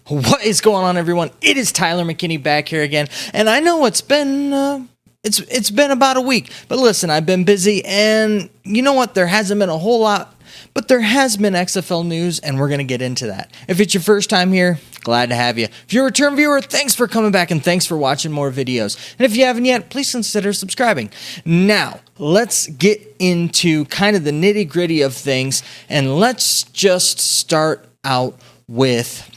What is going on, everyone? It is Tyler McKinney back here again, and I know it's been it's been about a week, but listen, I've been busy, and you know what? There hasn't been a whole lot, but there has been XFL news, and we're gonna get into that. If it's your first time here, glad to have you. If you're a return viewer, thanks for coming back, and thanks for watching more videos. And if you haven't yet, please consider subscribing. Now, let's get into kind of the nitty-gritty of things, and let's just start out with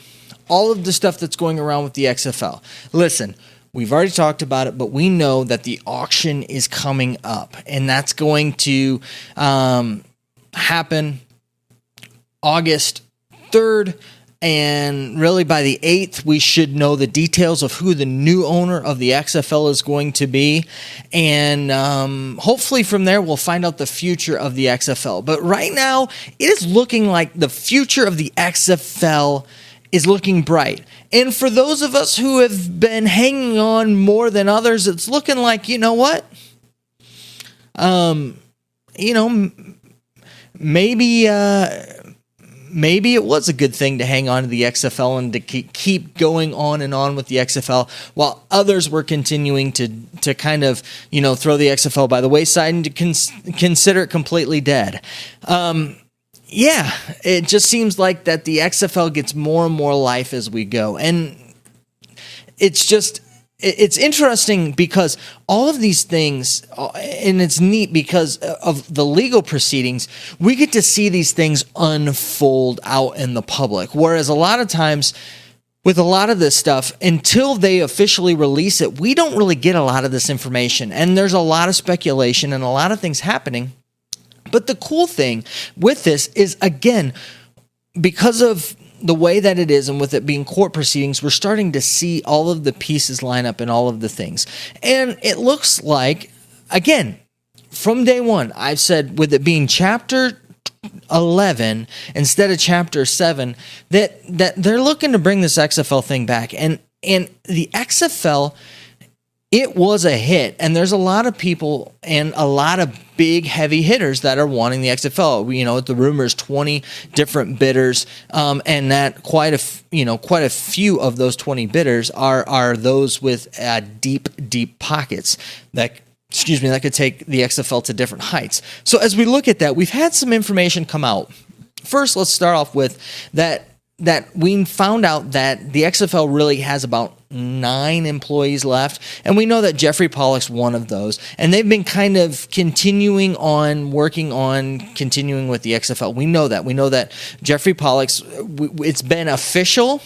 all of the stuff that's going around with the XFL. Listen, we've already talked about it, but we know that the auction is coming up, and that's going to happen August 3rd, and really by the 8th, we should know the details of who the new owner of the XFL is going to be, and hopefully from there, we'll find out the future of the XFL. But right now, it is looking like the future of the XFL is looking bright. And for those of us who have been hanging on more than others, it's looking like, you know what? Maybe it was a good thing to hang on to the XFL and to keep going on and on with the XFL while others were continuing to kind of, throw the XFL by the wayside and to consider it completely dead. Yeah, it just seems like that the XFL gets more and more life as we go. And it's interesting because all of these things, and it's neat because of the legal proceedings, we get to see these things unfold out in the public. Whereas a lot of times with a lot of this stuff, until they officially release it, we don't really get a lot of this information. And there's a lot of speculation and a lot of things happening. But the cool thing with this is, again, because of the way that it is and with it being court proceedings, we're starting to see all of the pieces line up and all of the things. And it looks like, again, from day one, I've said with it being Chapter 11 instead of Chapter 7, that they're looking to bring this XFL thing back. And the XFL, it was a hit, and there's a lot of people and a lot of big heavy hitters that are wanting the XFL. The rumor is 20 different bidders, and that quite a few of those 20 bidders are those with deep pockets that could take the XFL to different heights. So as we look at that, we've had some information come out. First, let's start off with that we found out that the XFL really has about 9 employees left, and we know that Jeffrey Pollock's one of those, and they've been kind of working on continuing with the XFL. We know that Jeffrey Pollock's, it's been officially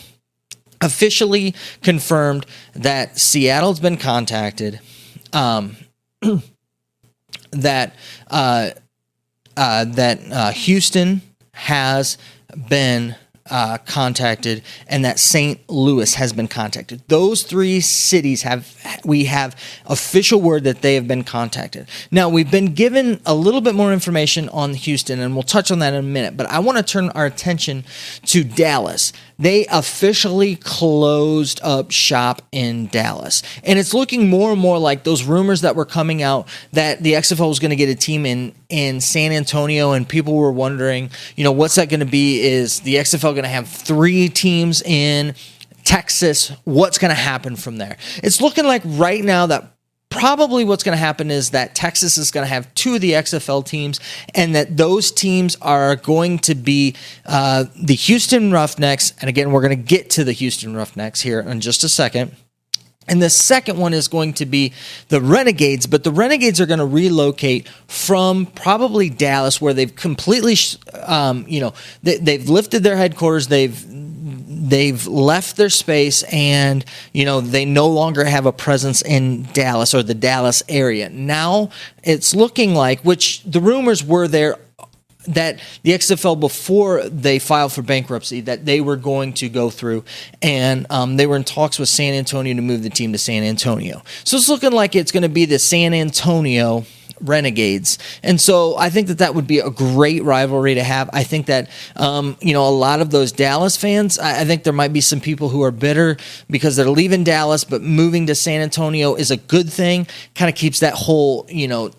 confirmed that Seattle's been contacted, that Houston has been contacted, and that St. Louis has been contacted. Those 3 cities we have official word that they have been contacted. Now, we've been given a little bit more information on Houston, and we'll touch on that in a minute, but I want to turn our attention to Dallas. They officially closed up shop in Dallas, and it's looking more and more like those rumors that were coming out that the XFL was going to get a team in San Antonio, and people were wondering, what's that going to be? Is the XFL going to have 3 teams in Texas? What's going to happen from there? It's looking like right now that probably what's going to happen is that Texas is going to have 2 of the XFL teams, and that those teams are going to be the Houston Roughnecks. And again, we're going to get to the Houston Roughnecks here in just a second. And the second one is going to be the Renegades, but the Renegades are going to relocate from probably Dallas, where they've completely, they've lifted their headquarters, they've left their space, and they no longer have a presence in Dallas or the Dallas area. Now it's looking like, which the rumors were there, that the XFL, before they filed for bankruptcy, that they were going to go through, and they were in talks with San Antonio to move the team to San Antonio. So it's looking like it's going to be the San Antonio Renegades. And so I think that that would be a great rivalry to have. I think that, a lot of those Dallas fans, I think there might be some people who are bitter because they're leaving Dallas, but moving to San Antonio is a good thing. Kind of keeps that whole,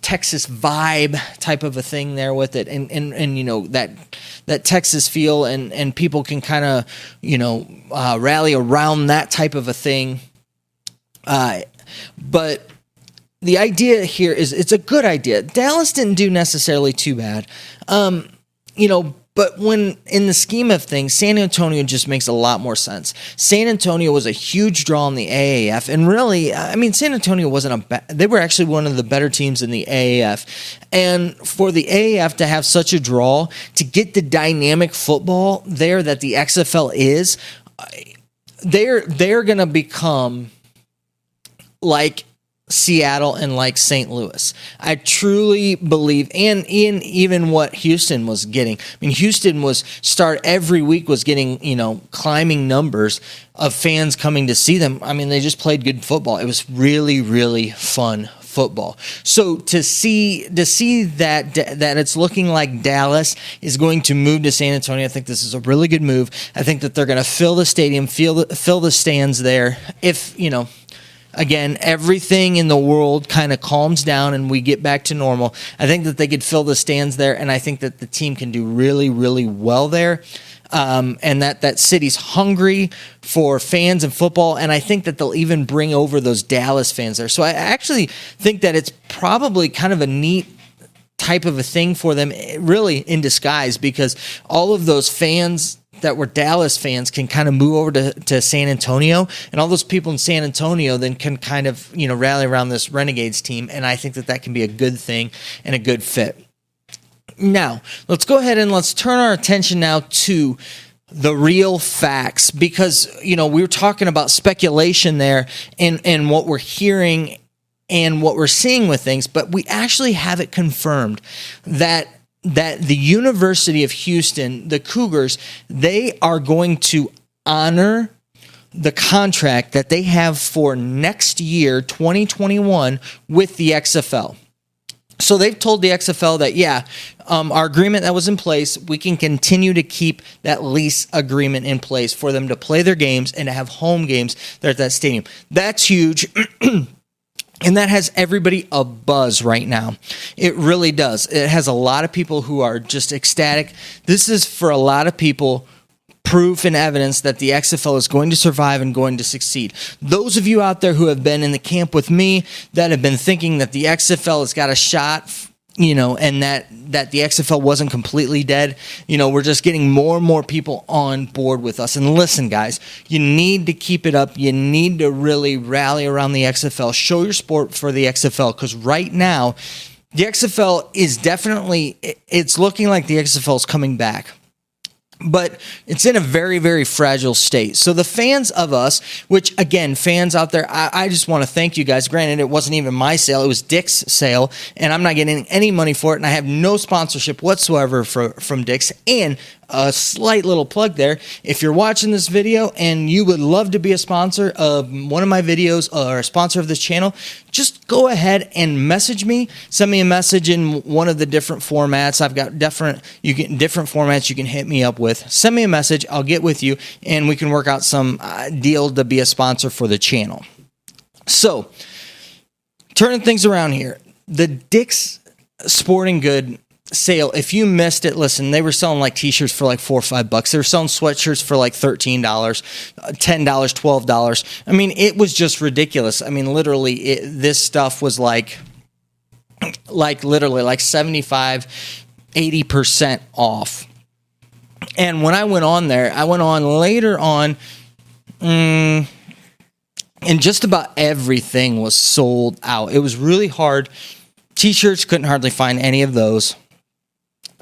Texas vibe type of a thing there with it. And that Texas feel and people can kind of, rally around that type of a thing. But the idea here is it's a good idea. Dallas didn't do necessarily too bad. But when in the scheme of things, San Antonio just makes a lot more sense. San Antonio was a huge draw in the AAF. And really, San Antonio wasn't they were actually one of the better teams in the AAF. And for the AAF to have such a draw, to get the dynamic football there that the XFL is, they're going to become like Seattle and like St. Louis. I truly believe, and in even what Houston was getting. Houston was every week was getting, climbing numbers of fans coming to see them. They just played good football. It was really, really fun football. So to see that it's looking like Dallas is going to move to San Antonio, I think this is a really good move. I think that they're going to fill the stadium, fill the stands there. If, again, everything in the world kind of calms down and we get back to normal, I think that they could fill the stands there, and I think that the team can do really, really well there. And that city's hungry for fans and football, and I think that they'll even bring over those Dallas fans there. So I actually think that it's probably kind of a neat type of a thing for them, really in disguise, because all of those fans that were Dallas fans can kind of move over to San Antonio, and all those people in San Antonio then can kind of, rally around this Renegades team, and I think that can be a good thing and a good fit. Now, let's go ahead and let's turn our attention now to the real facts, because, we were talking about speculation there and what we're hearing and what we're seeing with things, but we actually have it confirmed that the University of Houston, the Cougars, they are going to honor the contract that they have for next year, 2021, with the XFL. So they've told the XFL that, our agreement that was in place, we can continue to keep that lease agreement in place for them to play their games and to have home games there at that stadium. That's huge. And that has everybody abuzz right now. It really does. It has a lot of people who are just ecstatic. This is, for a lot of people, proof and evidence that the XFL is going to survive and going to succeed. Those of you out there who have been in the camp with me that have been thinking that the XFL has got a shot, and that the XFL wasn't completely dead, we're just getting more and more people on board with us. And listen, guys, you need to keep it up. You need to really rally around the XFL. Show your support for the XFL, because right now, the XFL is definitely, it's looking like the XFL is coming back. But it's in a very, very fragile state. So the fans of us, which, again, fans out there, I just want to thank you guys. Granted, it wasn't even my sale. It was Dick's sale, and I'm not getting any money for it, and I have no sponsorship whatsoever from Dick's. And a slight little plug there. If you're watching this video and you would love to be a sponsor of one of my videos or a sponsor of this channel, just go ahead and message me. Send me a message in one of the different formats. I've got different formats you can hit me up with. Send me a message. I'll get with you, and we can work out some deal to be a sponsor for the channel. So, turning things around here, the Dick's Sporting Good sale, if you missed it, listen, they were selling like t-shirts for like $4 or $5. They were selling sweatshirts for like $13, $10, $12. It was just ridiculous. Literally, this stuff was like literally like 75, 80% off. And when I went on there, I went on later on, and just about everything was sold out. It was really hard. T-shirts, couldn't hardly find any of those.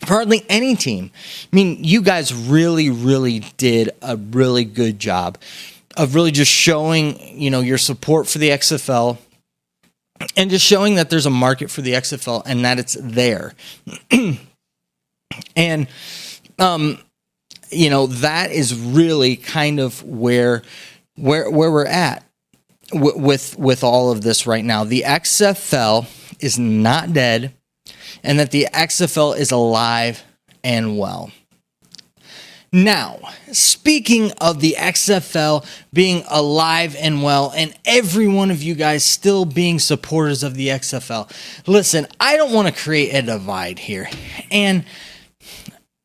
Hardly any team. You guys really, really did a really good job of really just showing, your support for the XFL and just showing that there's a market for the XFL and that it's there. And, that is really kind of where we're at with all of this right now. The XFL is not dead and that the XFL is alive and well. Now, speaking of the XFL being alive and well, and every one of you guys still being supporters of the XFL, listen, I don't want to create a divide here. And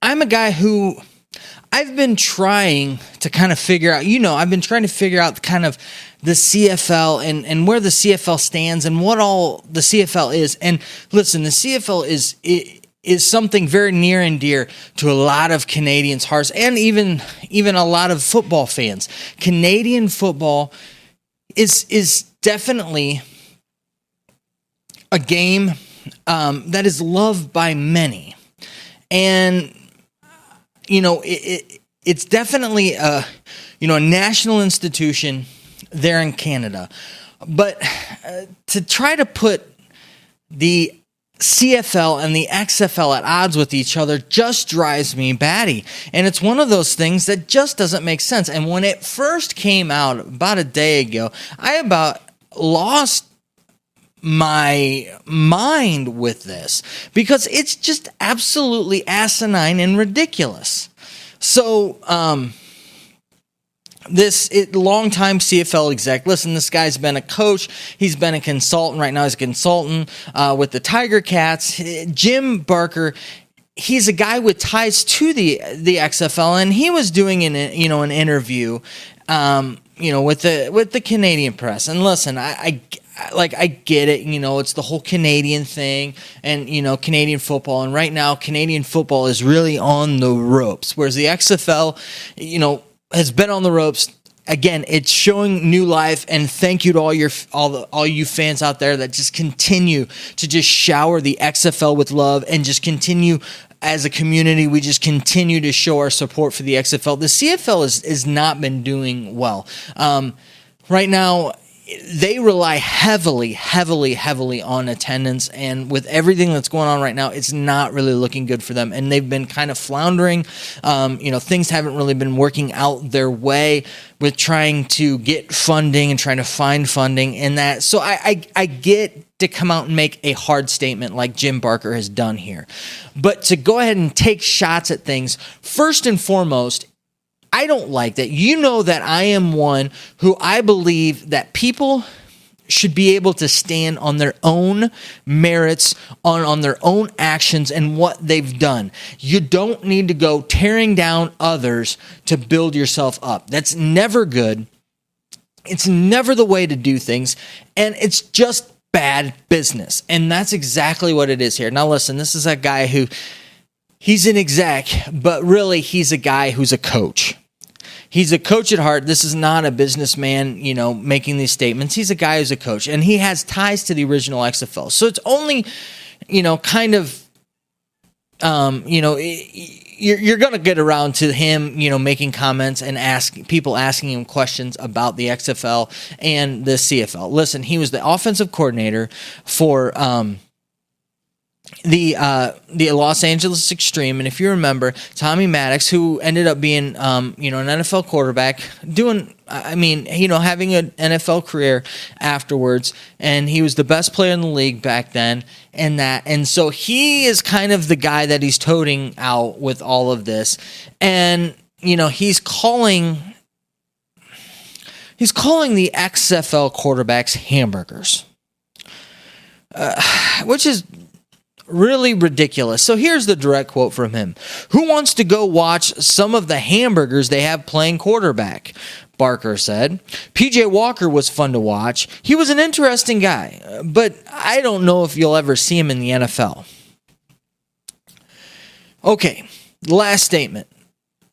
I'm a guy who I've been trying to kind of figure out, I've been trying to figure out kind of the CFL and where the CFL stands and what all the CFL is. And listen, the CFL is something very near and dear to a lot of Canadians' hearts and even a lot of football fans. Canadian football is definitely a game that is loved by many. And, it's definitely a national institution there in Canada. But to try to put the CFL and the XFL at odds with each other just drives me batty. And it's one of those things that just doesn't make sense. And when it first came out about a day ago, I about lost my mind with this because it's just absolutely asinine and ridiculous. So, longtime CFL exec. Listen, this guy's been a coach. He's been a consultant. Right now he's a consultant with the Tiger Cats. Jim Barker, he's a guy with ties to the XFL, and he was doing an interview, with the Canadian press. And listen, I get it, it's the whole Canadian thing and, Canadian football. And right now, Canadian football is really on the ropes, whereas the XFL, has been on the ropes. Again, it's showing new life, and thank you to all you fans out there that just continue to just shower the XFL with love and just continue as a community. We just continue to show our support for the XFL. The CFL has not been doing well. Right now, they rely heavily on attendance, and with everything that's going on right now, it's not really looking good for them, and they've been kind of floundering. Things haven't really been working out their way with trying to get funding and trying to find funding and that. So I get to come out and make a hard statement like Jim Barker has done here, but to go ahead and take shots at things, first and foremost, I don't like that. That I am one who I believe that people should be able to stand on their own merits, on their own actions and what they've done. You don't need to go tearing down others to build yourself up. That's never good. It's never the way to do things, and it's just bad business. And that's exactly what it is here. Now listen, this is a guy who, he's an exec, but really he's a guy who's a coach. He's a coach at heart. This is not a businessman, making these statements. He's a guy who's a coach, and he has ties to the original XFL. So it's only, you're going to get around to him, making comments and asking him questions about the XFL and the CFL. Listen, he was the offensive coordinator for the Los Angeles Extreme, and if you remember, Tommy Maddox, who ended up being an NFL quarterback, having an NFL career afterwards, and he was the best player in the league back then, and so he is kind of the guy that he's toting out with all of this, and he's calling the XFL quarterbacks hamburgers, which is really ridiculous. So here's the direct quote from him. "Who wants to go watch some of the hamburgers they have playing quarterback?" Barker said. "PJ Walker was fun to watch. He was an interesting guy, but I don't know if you'll ever see him in the NFL." Okay, last statement.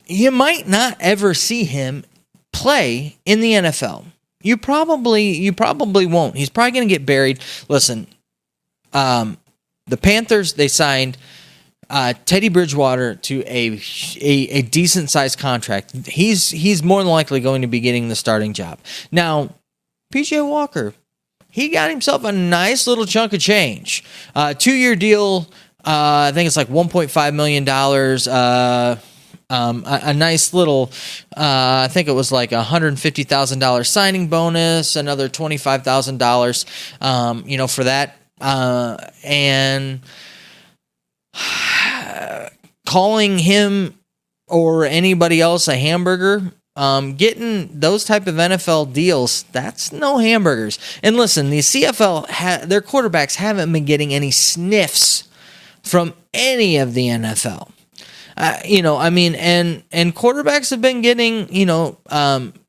You might not ever see him play in the NFL. You probably won't. He's probably going to get buried. Listen, the Panthers, they signed Teddy Bridgewater to a decent-sized contract. He's more than likely going to be getting the starting job. Now, PJ Walker, he got himself a nice little chunk of change. 2-year deal, I think it's like $1.5 million. A nice little, I think it was like $150,000 signing bonus, another $25,000, for that. and calling him or anybody else a hamburger, getting those type of NFL deals, that's no hamburgers. And listen, the CFL, their quarterbacks haven't been getting any sniffs from any of the NFL. And quarterbacks have been getting,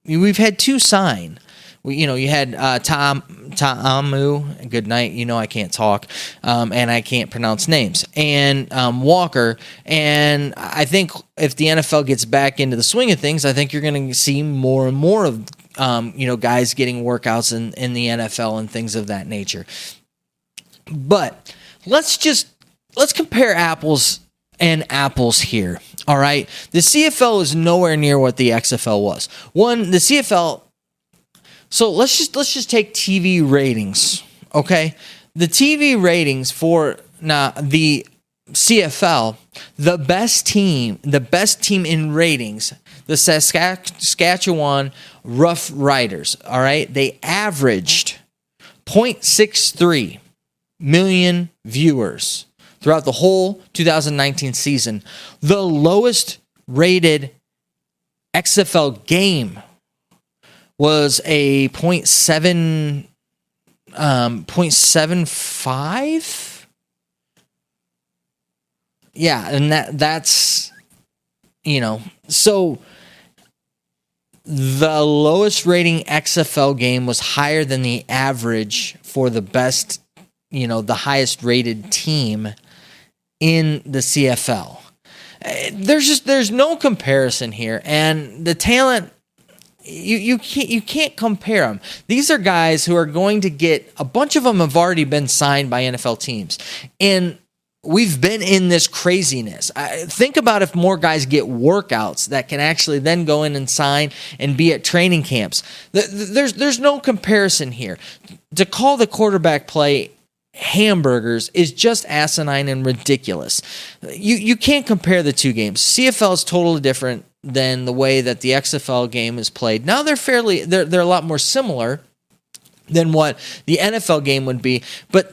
we've had two sign. You had Ta'amu, good night, I can't talk, and I can't pronounce names, and Walker. And I think if the NFL gets back into the swing of things, I think you're going to see more and more of, guys getting workouts in the NFL and things of that nature. But let's compare apples and apples here, all right? The CFL is nowhere near what the XFL was. The CFL... So let's just take TV ratings, okay? The TV ratings for the CFL, the best team in ratings, the Saskatchewan Rough Riders, all right? They averaged 0.63 million viewers throughout the whole 2019 season. The lowest rated XFL game was a 0.75. Yeah, and that's so the lowest rating XFL game was higher than the average for the best, the highest rated team in the CFL. There's no comparison here, and the talent, You can't compare them. These are guys who are going to get, a bunch of them have already been signed by NFL teams. And we've been in this craziness. Think about if more guys get workouts that can actually then go in and sign and be at training camps. There's no comparison here. To call the quarterback play hamburgers is just asinine and ridiculous. You can't compare the two games. CFL is totally different than the way that the XFL game is played. Now they're a lot more similar than what the NFL game would be, but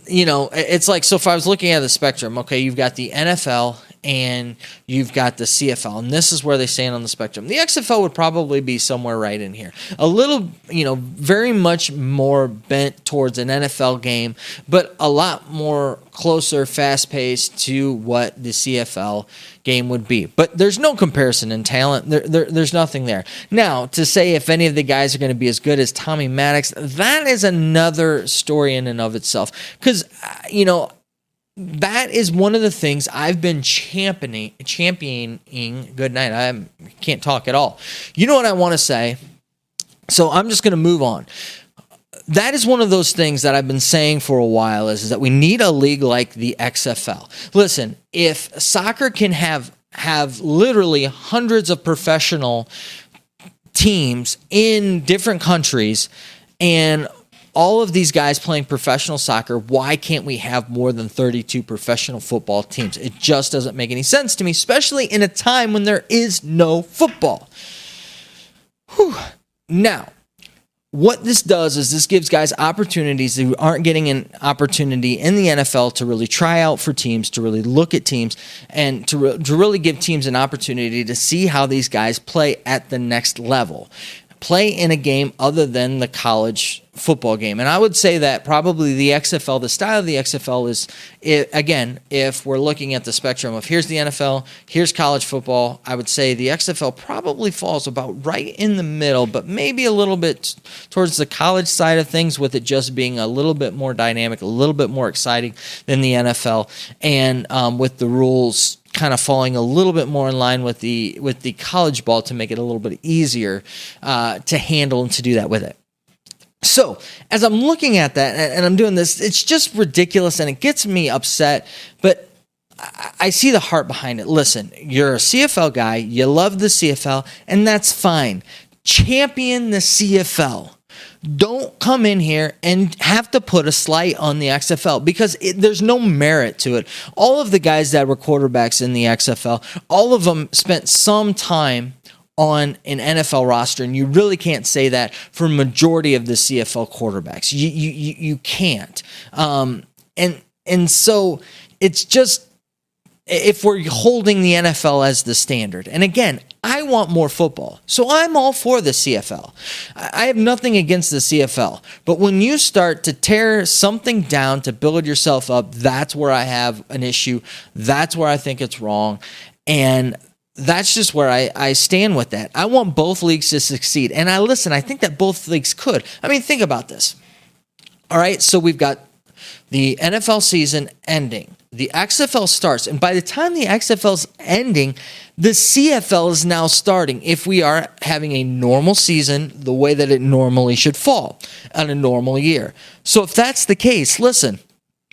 it's like, so if I was looking at the spectrum, okay, you've got the NFL and you've got the CFL, and this is where they stand on the spectrum. The XFL would probably be somewhere right in here. A little, very much more bent towards an NFL game, but a lot more closer, fast-paced to what the CFL game would be. But there's no comparison in talent. There's nothing there. Now, to say if any of the guys are going to be as good as Tommy Maddox, that is another story in and of itself. Because, that is one of the things I've been championing. Good night. I can't talk at all. You know what I want to say? So I'm just going to move on. That is one of those things that I've been saying for a while is that we need a league like the XFL. Listen, if soccer can have literally hundreds of professional teams in different countries and all of these guys playing professional soccer, why can't we have more than 32 professional football teams? It just doesn't make any sense to me, especially in a time when there is no football. Whew. Now, what this does is this gives guys opportunities who aren't getting an opportunity in the NFL to really try out for teams, to really look at teams, and to really give teams an opportunity to see how these guys play at the next level. Play in a game other than the college football game. And I would say that probably the XFL, the style of the XFL is, again, if we're looking at the spectrum of here's the NFL, here's college football, I would say the XFL probably falls about right in the middle, but maybe a little bit towards the college side of things, with it just being a little bit more dynamic, a little bit more exciting than the NFL, and with the rules kind of falling a little bit more in line with the college ball to make it a little bit easier to handle and to do that with it. So as I'm looking at that and I'm doing this, it's just ridiculous and it gets me upset, but I see the heart behind it. Listen, you're a CFL guy, you love the CFL, and that's fine. Champion the CFL. Don't come in here and have to put a slight on the XFL because there's no merit to it. All of the guys that were quarterbacks in the XFL, all of them spent some time on an NFL roster, and you really can't say that for a majority of the CFL quarterbacks. You can't. And so it's just, if we're holding the NFL as the standard, and again, I want more football, so I'm all for the CFL. I have nothing against the CFL, but when you start to tear something down to build yourself up, that's where I have an issue. That's where I think it's wrong, and that's just where I stand with that. I want both leagues to succeed, and I think that both leagues could. I mean, think about this. All right, so we've got the NFL season ending. The XFL starts, and by the time the XFL's ending, the CFL is now starting if we are having a normal season the way that it normally should fall on a normal year. So if that's the case, listen,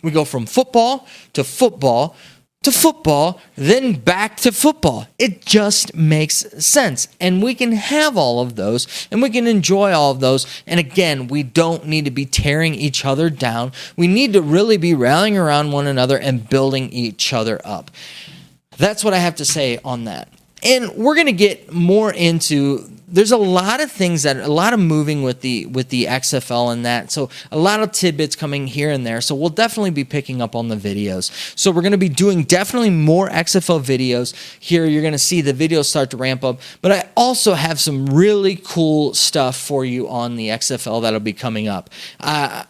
we go from football to football to football, then back to football. It just makes sense. And we can have all of those, and we can enjoy all of those. And again, we don't need to be tearing each other down. We need to really be rallying around one another and building each other up. That's what I have to say on that. And we're going to get more into, there's a lot of things a lot of moving with the XFL and that. So a lot of tidbits coming here and there. So we'll definitely be picking up on the videos. So we're going to be doing definitely more XFL videos here. You're going to see the videos start to ramp up. But I also have some really cool stuff for you on the XFL that'll be coming up. I've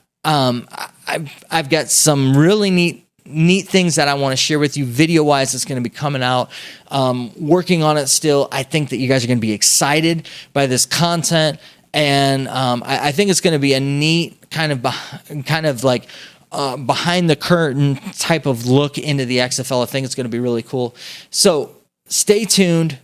got some really neat things that I want to share with you video-wise. It's going to be coming out. Working on it still. I think that you guys are going to be excited by this content, and I think it's going to be a neat kind of like behind the curtain type of look into the XFL. I think it's going to be really cool. So stay tuned.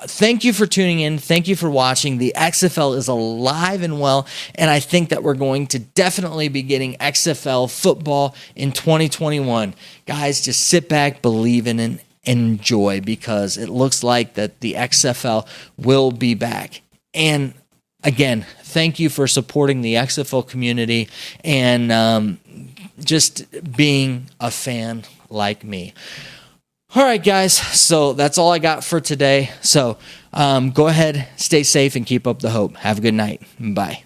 Thank you for tuning in. Thank you for watching. The XFL is alive and well, and I think that we're going to definitely be getting XFL football in 2021. Guys, just sit back, believe in it, and enjoy, because it looks like that the XFL will be back. And again, thank you for supporting the XFL community and just being a fan like me. All right, guys, so that's all I got for today. So go ahead, stay safe, and keep up the hope. Have a good night. Bye.